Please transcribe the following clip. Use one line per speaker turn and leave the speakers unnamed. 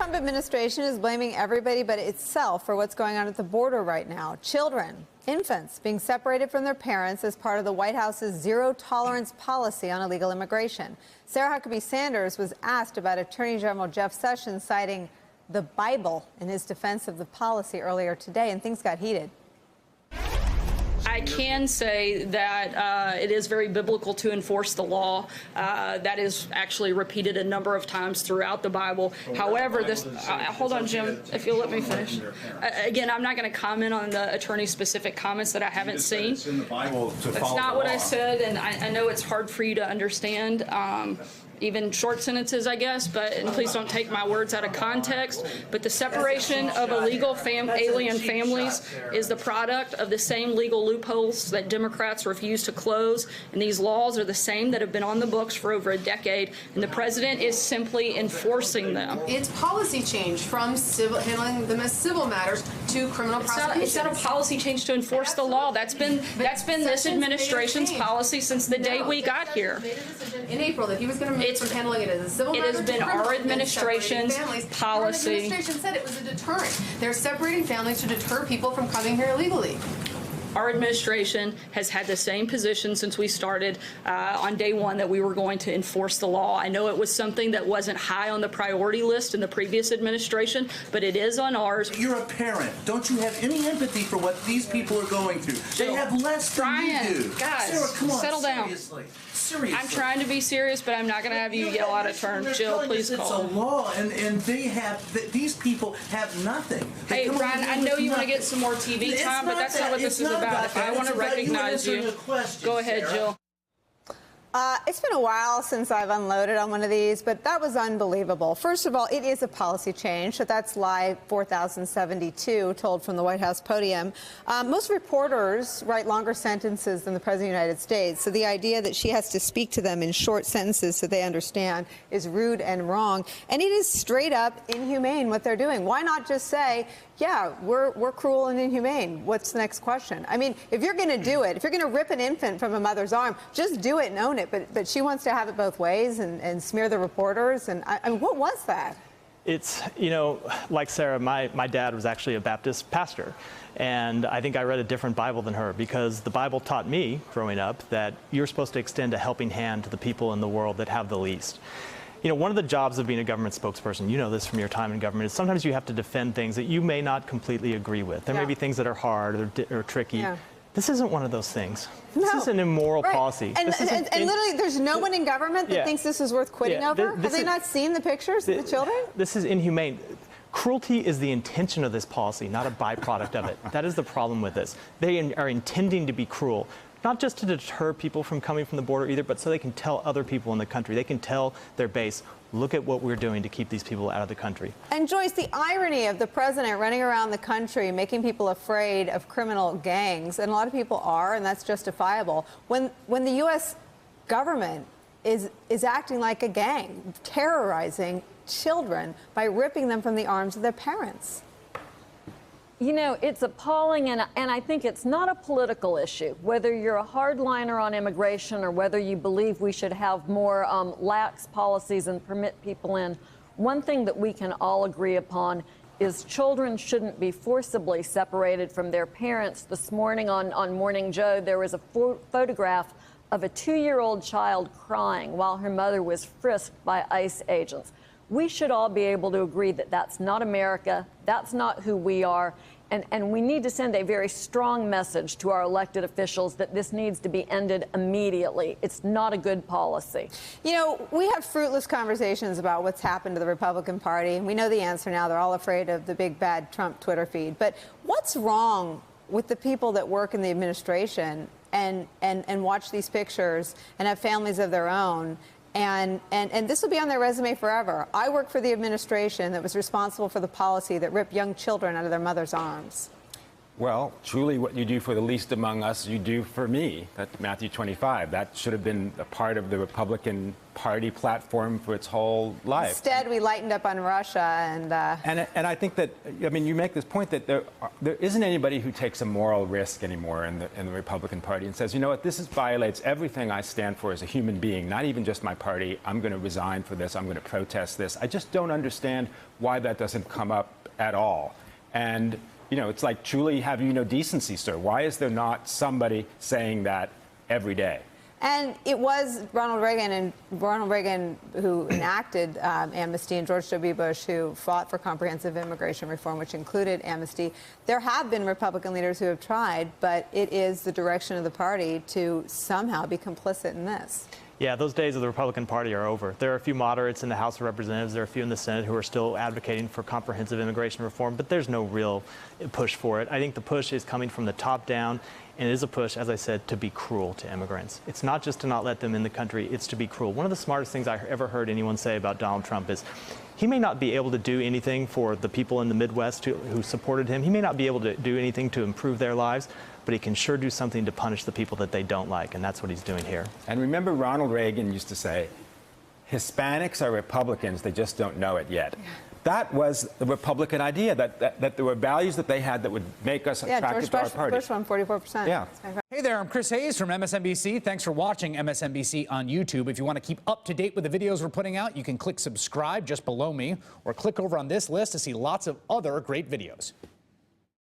Trump administration is blaming everybody but itself for what's going on at the border right now. Children, infants, being separated from their parents as part of the White House's zero-tolerance policy on illegal immigration. Sarah Huckabee Sanders was asked about Attorney General Jeff Sessions citing the Bible in his defense of the policy earlier today, and things got heated.
I can say that it is very biblical to enforce the law. That is actually repeated a number of times throughout the Bible. However, this hold on, Jim, if you'll let me finish. Again, I'm not going to comment on the attorney's specific comments that I haven't seen.
It's in the Bible to follow the law.
That's not what I said, and I know it's hard for you to understand. Even short sentences, I guess, and please don't take my words out of context, but the separation of illegal alien families is the product of the same legal loopholes that Democrats refuse to close, and these laws are the same that have been on the books for over a decade, and the president is simply enforcing them.
It's policy change from handling them as civil matters to criminal prosecution.
It's not a policy change to enforce the law. That's been this administration's policy since the day we got here.
In April that he was going to make from handling it as a civil matter.
It has been our administration's policy.
Our administration said it was a deterrent. They're separating families to deter people from coming here illegally.
Our administration has had the same position since we started on day one, that we were going to enforce the law. I know it was something that wasn't high on the priority list in the previous administration, but it is on ours.
You're a parent. Don't you have any empathy for what these people are going through? They have less than you do.
Guys,
Sarah, come on,
settle down.
Seriously.
I'm trying to be serious, but I'm not going to have you yell out of turn. Jill, please call.
It's a law, and they have, these people have nothing.
Hey, Brian, I know you want to get some more TV time, but that's not what this is about. If I want to recognize you, go ahead, Jill.
It's been a while since I've unloaded on one of these, but that was unbelievable. First of all, it is a policy change, so that's lie 4072, told from the White House podium. Most reporters write longer sentences than the President of the United States, so the idea that she has to speak to them in short sentences so they understand is rude and wrong. And it is straight up inhumane what they're doing. Why not just say, yeah, we're cruel and inhumane. What's the next question? I mean, if you're going to do it, if you're going to rip an infant from a mother's arm, just do it and own it. But she wants to have it both ways and smear the reporters. And I mean, what was that?
It's, you know, like Sarah, my dad was actually a Baptist pastor. And I think I read a different Bible than her, because the Bible taught me growing up that you're supposed to extend a helping hand to the people in the world that have the least. You know, one of the jobs of being a government spokesperson, you know this from your time in government, is sometimes you have to defend things that you may not completely agree with. There may be things that are hard or tricky. Yeah. This isn't one of those things.
No.
This is an immoral policy.
And literally, there's no one in government that thinks this is worth quitting over? Have they not seen the pictures of the children?
This is inhumane. Cruelty is the intention of this policy, not a byproduct of it. That is the problem with this. They are intending to be cruel. Not just to deter people from coming from the border either, but so they can tell other people in the country. They can tell their base, look at what we're doing to keep these people out of the country.
And Joyce, the irony of the president running around the country making people afraid of criminal gangs, and a lot of people are, and that's justifiable, when the U.S. government is acting like a gang, terrorizing children by ripping them from the arms of their parents.
You know, it's appalling, and I think it's not a political issue. Whether you're a hardliner on immigration or whether you believe we should have more lax policies and permit people in, one thing that we can all agree upon is children shouldn't be forcibly separated from their parents. This morning on Morning Joe, there was a photograph of a 2-year-old child crying while her mother was frisked by ICE agents. We should all be able to agree that that's not America, that's not who we are, and we need to send a very strong message to our elected officials that this needs to be ended immediately. It's not a good policy.
You know, we have fruitless conversations about what's happened to the Republican Party. We know the answer now. They're all afraid of the big bad Trump Twitter feed. But what's wrong with the people that work in the administration and watch these pictures and have families of their own? And this will be on their resume forever. I work for the administration that was responsible for the policy that ripped young children out of their mother's arms.
Well, truly what you do for the least among us, you do for me. That's Matthew 25. That should have been a part of the Republican Party platform for its whole life.
Instead, we lightened up on Russia and
I think that, I mean, you make this point that there isn't anybody who takes a moral risk anymore in the Republican Party and says, you know what, violates everything I stand for as a human being, not even just my party. I'm going to resign for this. I'm going to protest this. I just don't understand why that doesn't come up at all. And you know, it's like, truly have you no decency, sir? Why is there not somebody saying that every day?
And it was Ronald Reagan who enacted amnesty, and George W. Bush who fought for comprehensive immigration reform, which included amnesty. There have been Republican leaders who have tried, but it is the direction of the party to somehow be complicit in this.
Yeah, those days of the Republican Party are over. There are a few moderates in the House of Representatives, there are a few in the Senate who are still advocating for comprehensive immigration reform, but there's no real push for it. I think the push is coming from the top down, and it is a push, as I said, to be cruel to immigrants. It's not just to not let them in the country, it's to be cruel. One of the smartest things I ever heard anyone say about Donald Trump is he may not be able to do anything for the people in the Midwest who supported him. He may not be able to do anything to improve their lives, but he can sure do something to punish the people that they don't like, and that's what he's doing here. And
remember, Ronald Reagan used to say, Hispanics are Republicans, they just don't know it yet. Yeah. That was the Republican idea, that there were values that they had that would make us attractive to our party.
Bush won 44%.
Yeah.
Hey there, I'm Chris Hayes from MSNBC. Thanks for watching MSNBC on YouTube. If you want to keep up to date with the videos we're putting out, you can click subscribe just below me, or click over on this list to see lots of other great videos.